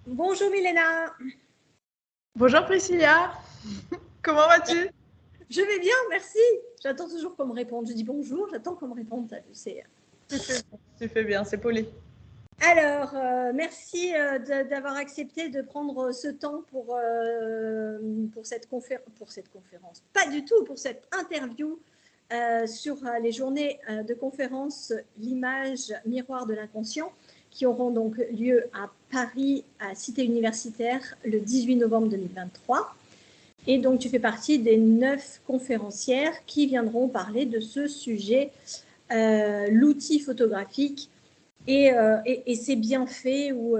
Bonjour Milena. Bonjour Priscilla, comment vas-tu? Je vais bien, merci. J'attends toujours qu'on me réponde. Je dis bonjour, j'attends qu'on me réponde. Tu fais bien, c'est poli. Alors, merci d'avoir accepté de prendre ce temps pour cette conférence. Pas du tout pour cette interview sur les journées de conférence L'image miroir de l'inconscient qui auront donc lieu à Paris, à Cité universitaire, le 18 novembre 2023. Et donc, tu fais partie des 9 conférencières qui viendront parler de ce sujet, l'outil photographique et ses bienfaits ou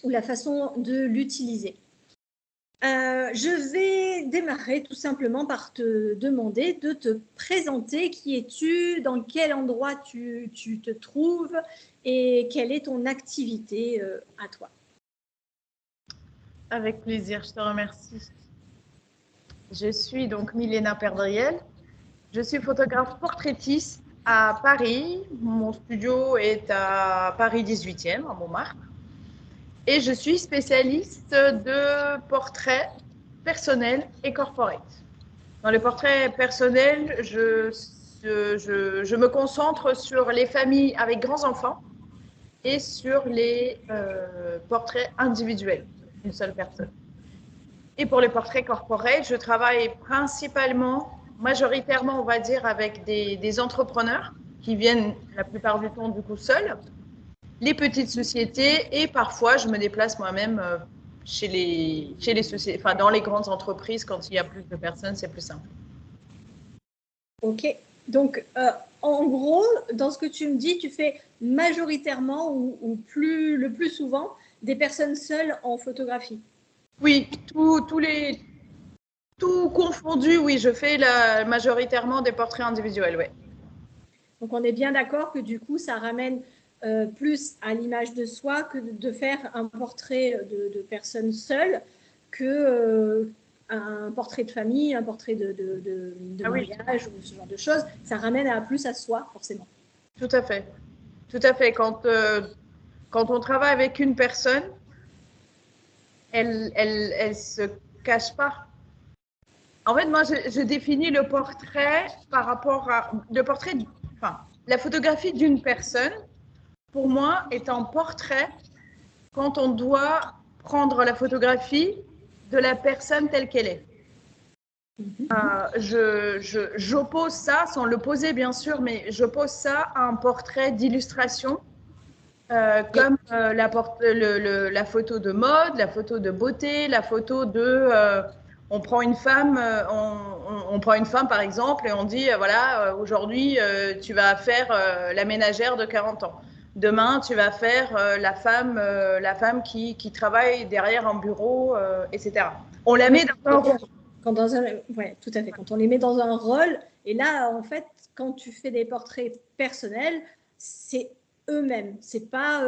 la façon de l'utiliser. Je vais démarrer tout simplement par te demander de te présenter. Qui es-tu? Dans quel endroit tu te trouves? Et quelle est ton activité à toi? Avec plaisir, je te remercie. Je suis donc Milena Perdriel. Je suis photographe portraitiste à Paris. Mon studio est à Paris 18e, à Montmartre. Et je suis spécialiste de portraits personnels et corporate. Dans les portraits personnels, je me concentre sur les familles avec grands enfants et sur les portraits individuels d'une seule personne. Et pour les portraits corporels, je travaille majoritairement, on va dire, avec des entrepreneurs qui viennent la plupart du temps du coup seuls, les petites sociétés et parfois je me déplace moi-même chez les sociétés, enfin dans les grandes entreprises quand il y a plus de personnes, c'est plus simple. Ok, donc en gros, dans ce que tu me dis, tu fais majoritairement ou le plus souvent des personnes seules en photographie. Oui, tout confondu, oui, je fais majoritairement des portraits individuels, oui. Donc on est bien d'accord que du coup, ça ramène plus à l'image de soi que de faire un portrait de personnes seules que un portrait de famille, un portrait de mariage ou ce genre de choses. Ça ramène plus à soi, forcément. Tout à fait. Tout à fait. Quand on travaille avec une personne, elle se cache pas. En fait, moi, je définis le portrait par rapport à la photographie d'une personne. Pour moi, est un portrait quand on doit prendre la photographie de la personne telle qu'elle est. J'oppose ça, sans le poser bien sûr, mais j'oppose ça à un portrait d'illustration. Comme la photo de mode, la photo de beauté, la photo de... on prend une femme, on prend une femme par exemple et on dit, voilà, aujourd'hui, tu vas faire la ménagère de 40 ans. Demain, tu vas faire la femme qui travaille derrière un bureau, etc. On la met dans un rôle. Ouais, tout à fait. Quand on les met dans un rôle, et là, en fait, quand tu fais des portraits personnels, c'est eux-mêmes. C'est pas,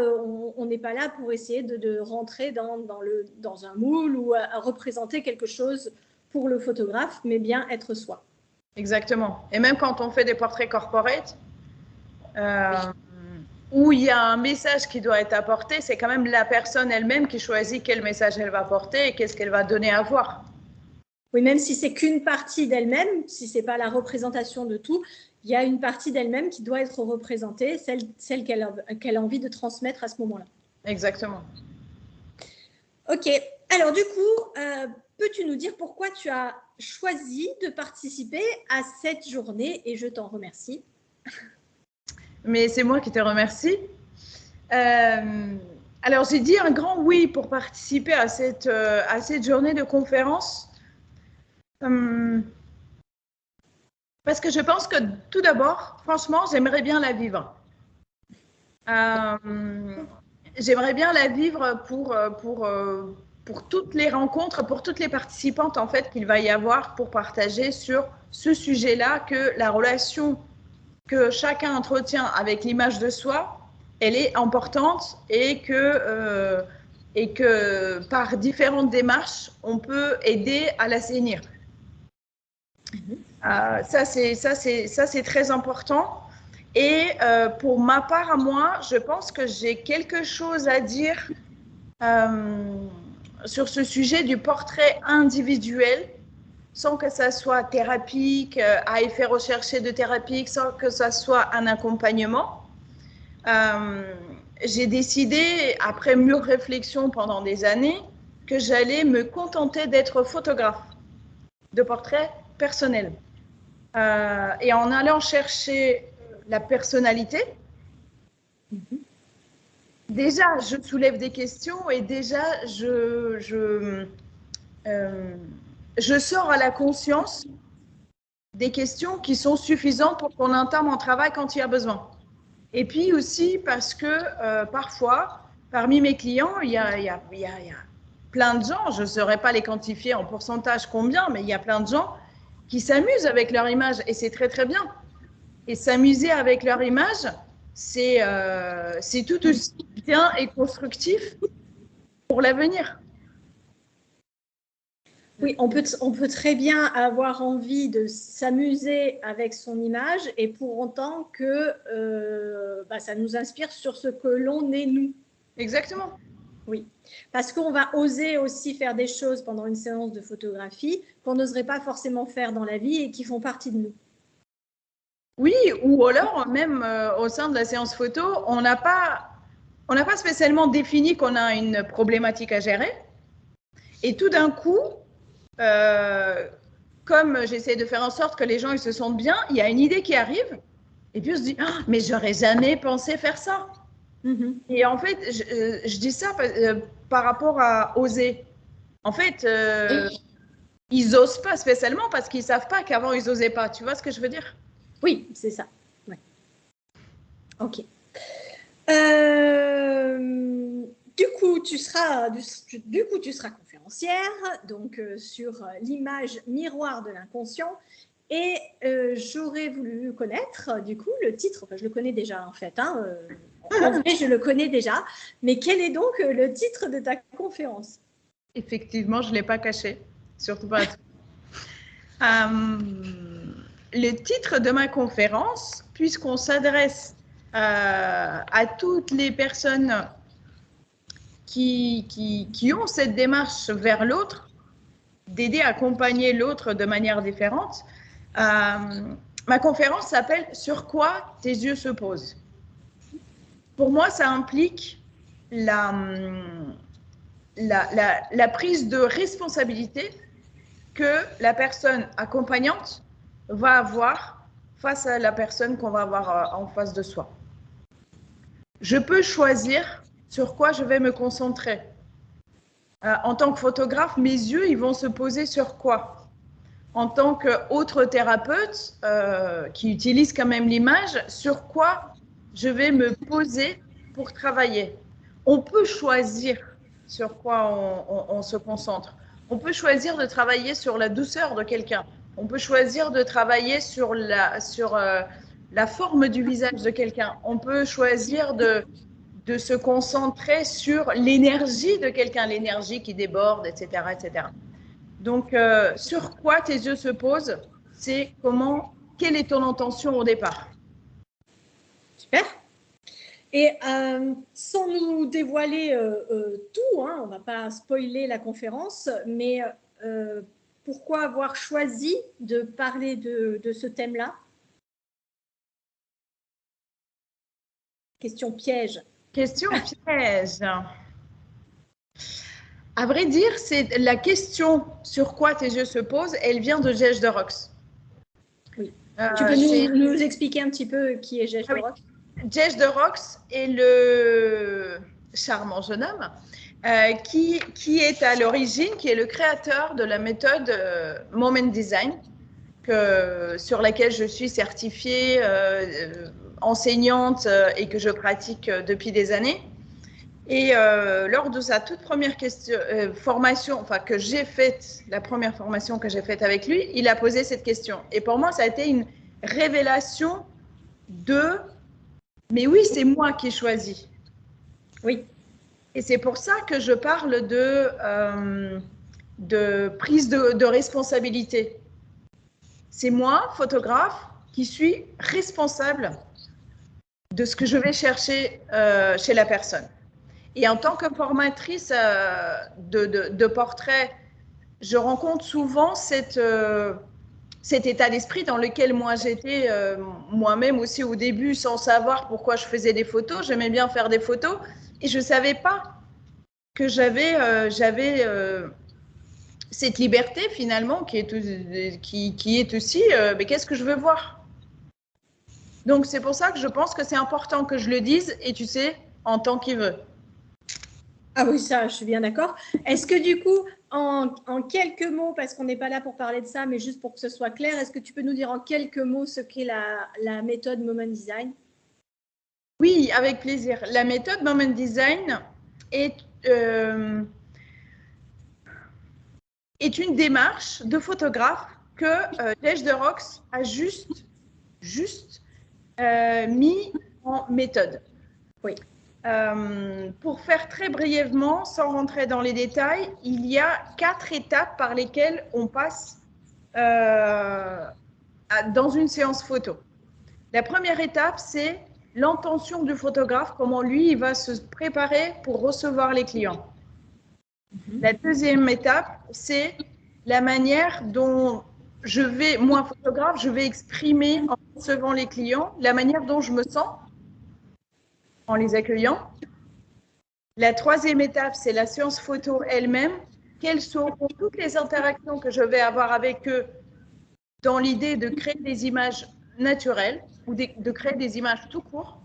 on n'est pas là pour essayer de rentrer dans un moule ou à représenter quelque chose pour le photographe, mais bien être soi. Exactement. Et même quand on fait des portraits corporate, où il y a un message qui doit être apporté, c'est quand même la personne elle-même qui choisit quel message elle va porter et qu'est-ce qu'elle va donner à voir. Oui, même si c'est qu'une partie d'elle-même, si c'est pas la représentation de tout, il y a une partie d'elle-même qui doit être représentée, celle qu'elle a envie de transmettre à ce moment-là. Exactement. Ok, alors du coup, peux-tu nous dire pourquoi tu as choisi de participer à cette journée et je t'en remercie. Mais c'est moi qui te remercie. Alors, j'ai dit un grand oui pour participer à cette journée de conférence. Parce que je pense que tout d'abord, franchement, j'aimerais bien la vivre. J'aimerais bien la vivre pour toutes les rencontres, pour toutes les participantes en fait qu'il va y avoir pour partager sur ce sujet-là, que la relation que chacun entretient avec l'image de soi, elle est importante et que par différentes démarches, on peut aider à l'assainir. Ça, c'est très important. Et pour ma part à moi, je pense que j'ai quelque chose à dire sur ce sujet du portrait individuel, sans que ça soit thérapique, à effet recherché de thérapique, sans que ça soit un accompagnement. J'ai décidé, après mûre réflexion pendant des années, que j'allais me contenter d'être photographe de portraits personnels. Et en allant chercher la personnalité, déjà, je soulève des questions et déjà, je sors à la conscience des questions qui sont suffisantes pour qu'on entame mon travail quand il y a besoin. Et puis aussi parce que parfois, parmi mes clients, il y a plein de gens, je ne saurais pas les quantifier en pourcentage combien, mais il y a plein de gens qui s'amusent avec leur image et c'est très très bien. Et s'amuser avec leur image, c'est tout aussi bien et constructif pour l'avenir. Oui, on peut très bien avoir envie de s'amuser avec son image et pour autant que ça nous inspire sur ce que l'on est nous. Exactement. Oui, parce qu'on va oser aussi faire des choses pendant une séance de photographie qu'on n'oserait pas forcément faire dans la vie et qui font partie de nous. Oui, ou alors même au sein de la séance photo, on n'a pas spécialement défini qu'on a une problématique à gérer. Et tout d'un coup, comme j'essaie de faire en sorte que les gens ils se sentent bien, il y a une idée qui arrive et puis on se dit ah, mais j'aurais jamais pensé faire ça. Et en fait, je dis ça par rapport à oser. En fait, ils n'osent pas spécialement parce qu'ils ne savent pas qu'avant ils n'osaient pas. Tu vois ce que je veux dire? Oui, c'est ça. Ouais. Ok. Du coup, tu seras conférencière donc, sur l'image miroir de l'inconscient. Et j'aurais voulu connaître, du coup, le titre, enfin, je le connais déjà en fait, hein, en vrai, je le connais déjà, mais quel est donc le titre de ta conférence? Effectivement, je ne l'ai pas caché, surtout pas. Le titre de ma conférence, puisqu'on s'adresse à toutes les personnes qui ont cette démarche vers l'autre, d'aider à accompagner l'autre de manière différente, ma conférence s'appelle « Sur quoi tes yeux se posent ». Pour moi, ça implique la prise de responsabilité que la personne accompagnante va avoir face à la personne qu'on va avoir en face de soi. Je peux choisir sur quoi je vais me concentrer. En tant que photographe, mes yeux, ils vont se poser sur quoi? En tant qu'autre thérapeute qui utilise quand même l'image, sur quoi je vais me poser pour travailler? On peut choisir sur quoi on se concentre. On peut choisir de travailler sur la douceur de quelqu'un. On peut choisir de travailler sur la forme du visage de quelqu'un. On peut choisir de se concentrer sur l'énergie de quelqu'un, l'énergie qui déborde, etc., etc. Donc, sur quoi tes yeux se posent, c'est quelle est ton intention au départ? Super. Et sans nous dévoiler tout, hein, on ne va pas spoiler la conférence, mais pourquoi avoir choisi de parler de ce thème-là? Question piège. Question piège. À vrai dire, c'est la question sur quoi tes yeux se posent, elle vient de Jesse de Rox. Oui. Tu peux nous expliquer un petit peu qui est Jesse de Rox? Jesse de Rox est le charmant jeune homme qui est à l'origine, qui est le créateur de la méthode Moment Design, sur laquelle je suis certifiée enseignante et que je pratique depuis des années. Et lors de sa toute première formation, enfin que j'ai faite, la première formation que j'ai faite avec lui, il a posé cette question. Et pour moi, ça a été une révélation mais oui, c'est moi qui ai choisi. Oui. Et c'est pour ça que je parle de prise de responsabilité. C'est moi, photographe, qui suis responsable de ce que je vais chercher chez la personne. Et en tant que formatrice de portrait, je rencontre souvent cet état d'esprit dans lequel moi j'étais moi-même aussi au début, sans savoir pourquoi je faisais des photos. J'aimais bien faire des photos et je ne savais pas que j'avais cette liberté finalement qui est aussi, mais qu'est-ce que je veux voir? Donc c'est pour ça que je pense que c'est important que je le dise et tu sais, en tant qu'il veut. Ah oui, ça, je suis bien d'accord. Est-ce que du coup, en quelques mots, parce qu'on n'est pas là pour parler de ça, mais juste pour que ce soit clair, est-ce que tu peux nous dire en quelques mots ce qu'est la méthode Moment Design? Oui, avec plaisir. La méthode Moment Design est une démarche de photographe que Dej de Rox a juste mis en méthode. Oui. Pour faire très brièvement, sans rentrer dans les détails, il y a 4 étapes par lesquelles on passe dans une séance photo. La première étape, c'est l'intention du photographe, comment lui, il va se préparer pour recevoir les clients. La deuxième étape, c'est la manière dont moi, photographe, je vais exprimer en recevant les clients, la manière dont je me sens en les accueillant. La troisième étape, c'est la séance photo elle-même. Quelles sont toutes les interactions que je vais avoir avec eux dans l'idée de créer des images naturelles ou de créer des images tout court.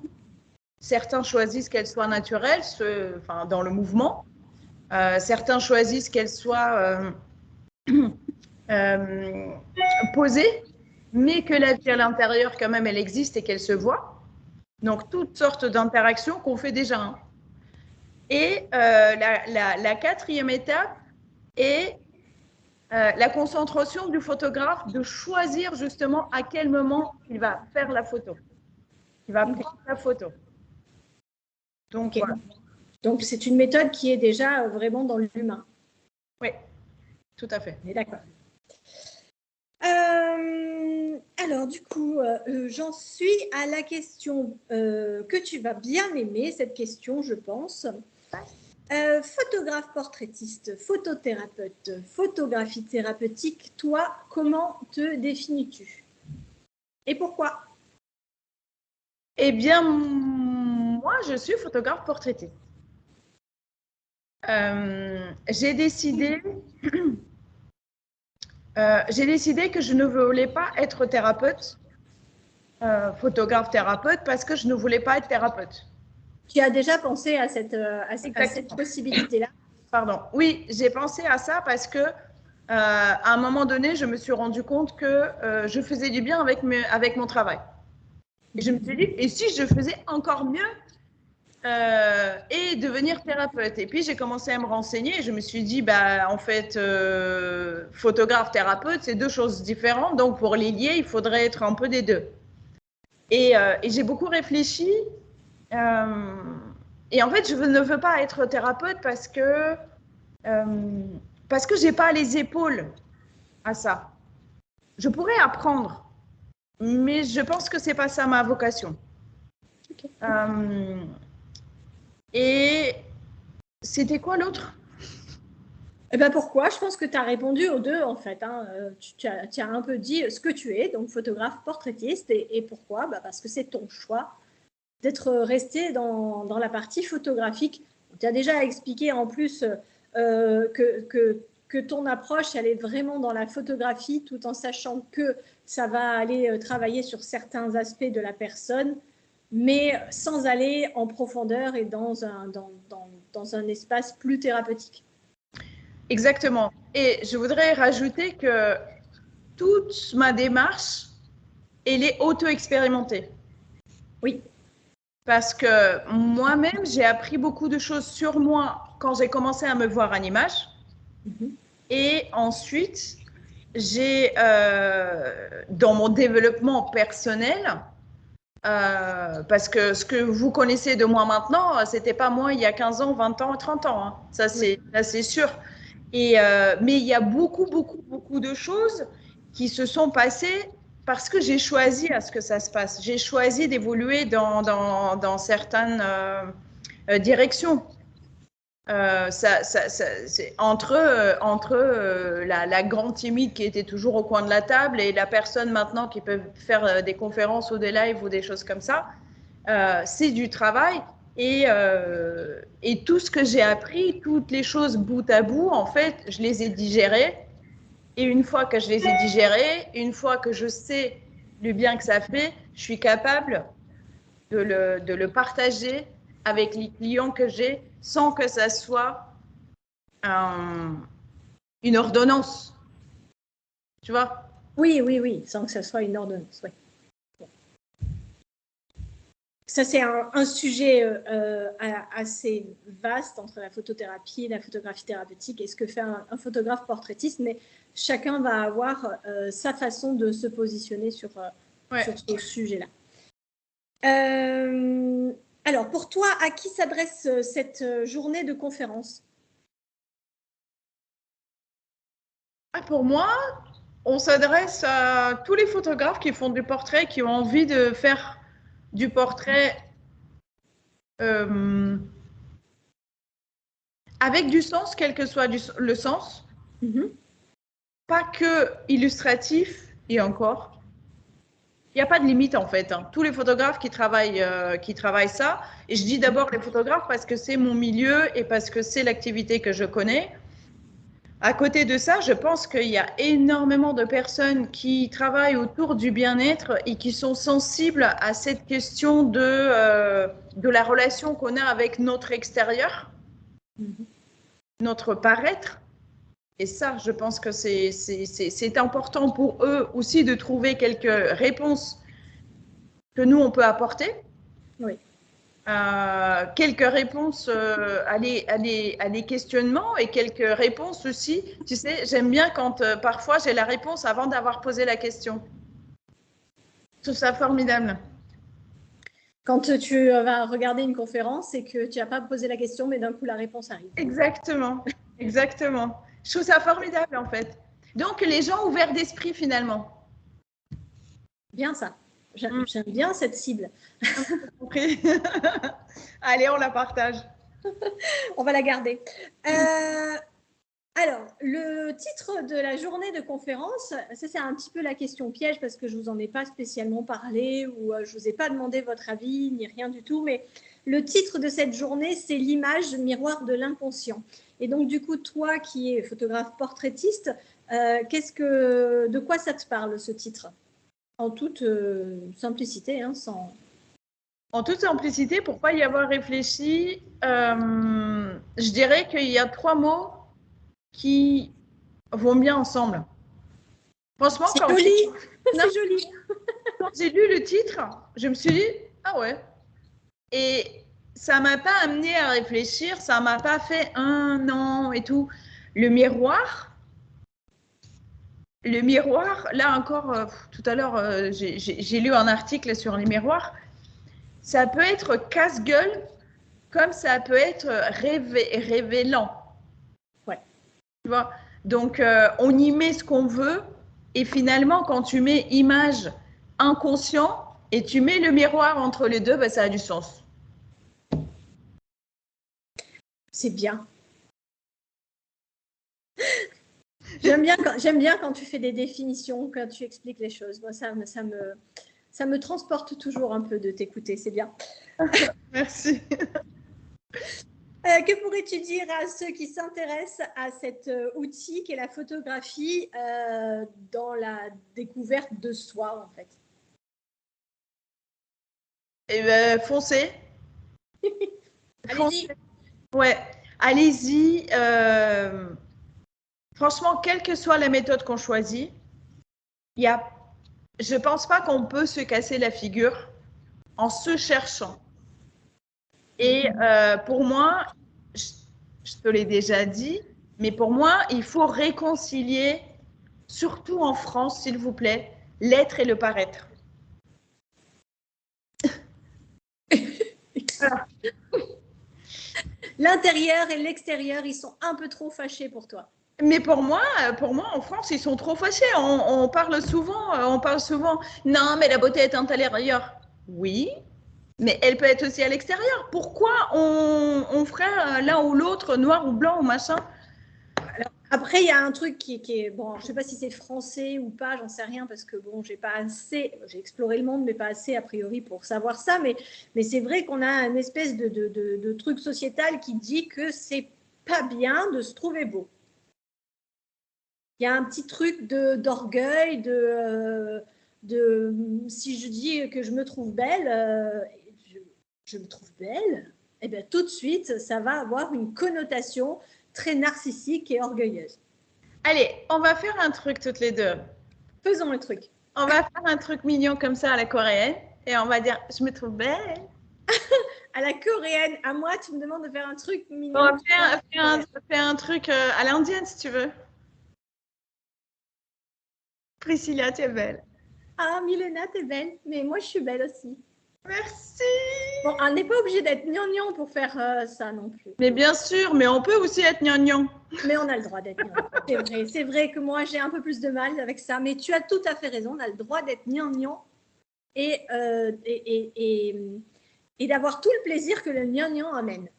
Certains choisissent qu'elles soient naturelles, dans le mouvement. Certains choisissent qu'elles soient posées, mais que la vie à l'intérieur, quand même, elle existe et qu'elle se voit. Donc, toutes sortes d'interactions qu'on fait déjà. Hein. Et la quatrième étape est la concentration du photographe de choisir justement à quel moment il va faire la photo. Il va prendre la photo. Donc, okay. Voilà. Donc, c'est une méthode qui est déjà vraiment dans l'humain. Oui, tout à fait. D'accord. Alors, du coup, j'en suis à la question que tu vas bien aimer, cette question, je pense. Photographe portraitiste, photothérapeute, photographie thérapeutique, toi, comment te définis-tu? Et pourquoi? Eh bien, moi, je suis photographe portraitiste. J'ai décidé que je ne voulais pas être thérapeute, photographe thérapeute, parce que je ne voulais pas être thérapeute. Tu as déjà pensé à cette possibilité-là? Pardon. Oui, j'ai pensé à ça parce que à un moment donné, je me suis rendu compte que je faisais du bien avec mon travail. Et je me suis dit, et si je faisais encore mieux et devenir thérapeute? Et puis, j'ai commencé à me renseigner et je me suis dit, en fait, photographe, thérapeute, c'est deux choses différentes. Donc, pour les lier, il faudrait être un peu des deux. Et j'ai beaucoup réfléchi. Et en fait, je ne veux pas être thérapeute parce que j'ai pas les épaules à ça. Je pourrais apprendre, mais je pense que c'est pas ça ma vocation. Okay. Et c'était quoi l'autre? Eh ben pourquoi? Je pense que tu as répondu aux deux, en fait. Hein. Tu as un peu dit ce que tu es, donc photographe portraitiste. Et pourquoi? Parce que c'est ton choix d'être resté dans la partie photographique. Tu as déjà expliqué en plus que ton approche, elle est vraiment dans la photographie, tout en sachant que ça va aller travailler sur certains aspects de la personne, mais sans aller en profondeur et dans un espace plus thérapeutique. Exactement. Et je voudrais rajouter que toute ma démarche, elle est auto-expérimentée. Oui. Parce que moi-même, j'ai appris beaucoup de choses sur moi quand j'ai commencé à me voir en image. Mm-hmm. Et ensuite, j'ai, dans mon développement personnel, parce que ce que vous connaissez de moi maintenant, c'était pas moi il y a 15 ans, 20 ans, 30 ans. Hein. Ça, c'est sûr. Et, mais il y a beaucoup de choses qui se sont passées parce que j'ai choisi à ce que ça se passe. J'ai choisi d'évoluer dans certaines directions. C'est entre la grande timide qui était toujours au coin de la table et la personne maintenant qui peut faire des conférences ou des lives ou des choses comme ça. C'est du travail et tout ce que j'ai appris, toutes les choses bout à bout, en fait, je les ai digérées. Et une fois que je les ai digérées, une fois que je sais le bien que ça fait, je suis capable de le partager avec les clients que j'ai sans que ça soit une ordonnance. Tu vois? Oui, oui, oui, sans que ça soit une ordonnance. Oui. Ça, c'est un sujet assez vaste entre la photothérapie et la photographie thérapeutique et ce que fait un photographe portraitiste, mais chacun va avoir sa façon de se positionner sur ce sujet-là. Alors, pour toi, à qui s'adresse cette journée de conférence? Pour moi, on s'adresse à tous les photographes qui font du portrait, qui ont envie de faire du portrait avec du sens, quel que soit le sens. Pas que illustratif, et encore. Il n'y a pas de limite en fait. Tous les photographes qui travaillent ça, et je dis d'abord les photographes parce que c'est mon milieu et parce que c'est l'activité que je connais. À côté de ça, je pense qu'il y a énormément de personnes qui travaillent autour du bien-être et qui sont sensibles à cette question de la relation qu'on a avec notre extérieur, notre paraître. Et ça, je pense que c'est important pour eux aussi de trouver quelques réponses que nous, on peut apporter. Oui. Quelques réponses à des questionnements et quelques réponses aussi. Tu sais, j'aime bien quand parfois j'ai la réponse avant d'avoir posé la question. Je trouve ça formidable. Quand tu vas regarder une conférence et que tu n'as pas posé la question, mais d'un coup, la réponse arrive. Exactement, exactement. Je trouve ça formidable en fait. Donc, les gens ouverts d'esprit finalement. Bien ça. J'aime bien cette cible. Allez, on la partage. On va la garder. Alors, le titre de la journée de conférence, ça c'est un petit peu la question piège parce que je ne vous en ai pas spécialement parlé ou je ne vous ai pas demandé votre avis ni rien du tout, mais le titre de cette journée, c'est l'image miroir de l'inconscient. Et donc, du coup, toi qui es photographe portraitiste, de quoi ça te parle ce titre? En toute simplicité, sans... En toute simplicité, pour ne pas y avoir réfléchi, je dirais qu'il y a 3 mots qui vont bien ensemble. Franchement, c'est joli. C'est joli. Quand j'ai lu le titre, je me suis dit, ah ouais. Et ça ne m'a pas amené à réfléchir, ça ne m'a pas fait un an et tout. Le miroir, là encore, tout à l'heure, j'ai lu un article sur les miroirs. Ça peut être casse-gueule comme ça peut être révélant. Ouais. Tu vois? Donc, on y met ce qu'on veut et finalement, quand tu mets image inconscient et tu mets le miroir entre les deux, ça a du sens. C'est bien. J'aime bien quand tu fais des définitions, quand tu expliques les choses. Moi, ça me transporte toujours un peu de t'écouter, c'est bien. Merci. Que pourrais-tu dire à ceux qui s'intéressent à cet outil qu'est la photographie dans la découverte de soi, en fait? Eh bien, foncez. Allez-y. Ouais, allez-y. Franchement, quelle que soit la méthode qu'on choisit, je ne pense pas qu'on peut se casser la figure en se cherchant. Et pour moi, je te l'ai déjà dit, mais pour moi, il faut réconcilier, surtout en France, s'il vous plaît, l'être et le paraître. Voilà. L'intérieur et l'extérieur, ils sont un peu trop fâchés pour toi. Mais pour moi, en France, ils sont trop fâchés. On parle souvent, non, mais la beauté est intérieure. Oui, Mais elle peut être aussi à l'extérieur. Pourquoi on ferait l'un ou l'autre, noir ou blanc ou machin? Alors, après, il y a un truc qui est bon, je ne sais pas si c'est français ou pas, j'en sais rien parce que bon, j'ai exploré le monde, mais pas assez a priori pour savoir ça. Mais c'est vrai qu'on a une espèce de truc sociétal qui dit que c'est pas bien de se trouver beau. Il y a un petit truc d'orgueil, si je dis que je me trouve belle, je me trouve belle, et bien tout de suite, ça va avoir une connotation très narcissique et orgueilleuse. Allez, on va faire un truc toutes les deux. Faisons le truc. On va faire un truc mignon comme ça à la coréenne et on va dire je me trouve belle. À la coréenne, à moi, tu me demandes de faire un truc mignon. On va faire un truc à l'indienne si tu veux. Priscilla, tu es belle. Ah, Milena, t'es belle, mais moi, je suis belle aussi. Merci. Bon, on n'est pas obligé d'être gnangnan pour faire ça non plus. Mais bien sûr, mais on peut aussi être gnangnan. Mais on a le droit d'être gnangnan. C'est vrai que moi, j'ai un peu plus de mal avec ça, mais tu as tout à fait raison, on a le droit d'être gnangnan et d'avoir tout le plaisir que le gnangnan amène.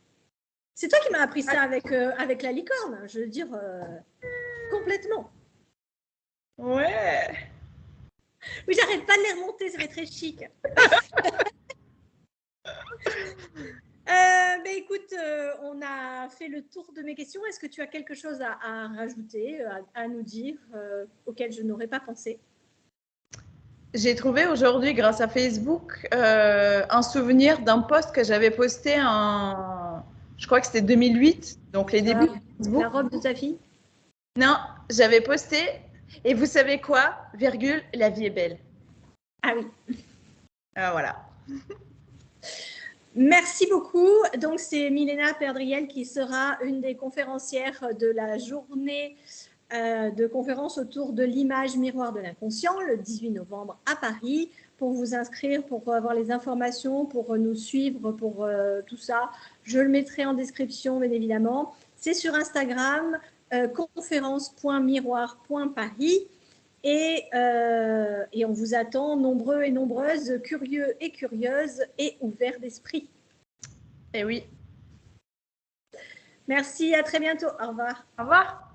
C'est toi qui m'as appris ça avec la licorne, je veux dire, complètement. Ouais. Oui, j'arrête pas de les remonter, ça va être très chic. Écoute, on a fait le tour de mes questions. Est-ce que tu as quelque chose à rajouter, à nous dire, auquel je n'aurais pas pensé? J'ai trouvé aujourd'hui, grâce à Facebook, un souvenir d'un post que j'avais posté en, je crois que c'était 2008, donc les débuts de Facebook. La robe de ta fille? Non, j'avais posté, et vous savez quoi, virgule, la vie est belle. Ah oui. Voilà. Merci beaucoup. Donc, c'est Milena Perdriel qui sera une des conférencières de la journée de conférence autour de l'image miroir de l'inconscient le 18 novembre à Paris. Pour vous inscrire, pour avoir les informations, pour nous suivre, pour tout ça, je le mettrai en description, bien évidemment. C'est sur Instagram, conférence.miroir.paris. Et on vous attend nombreux et nombreuses, curieux et curieuses et ouverts d'esprit. Eh oui. Merci, à très bientôt. Au revoir. Au revoir.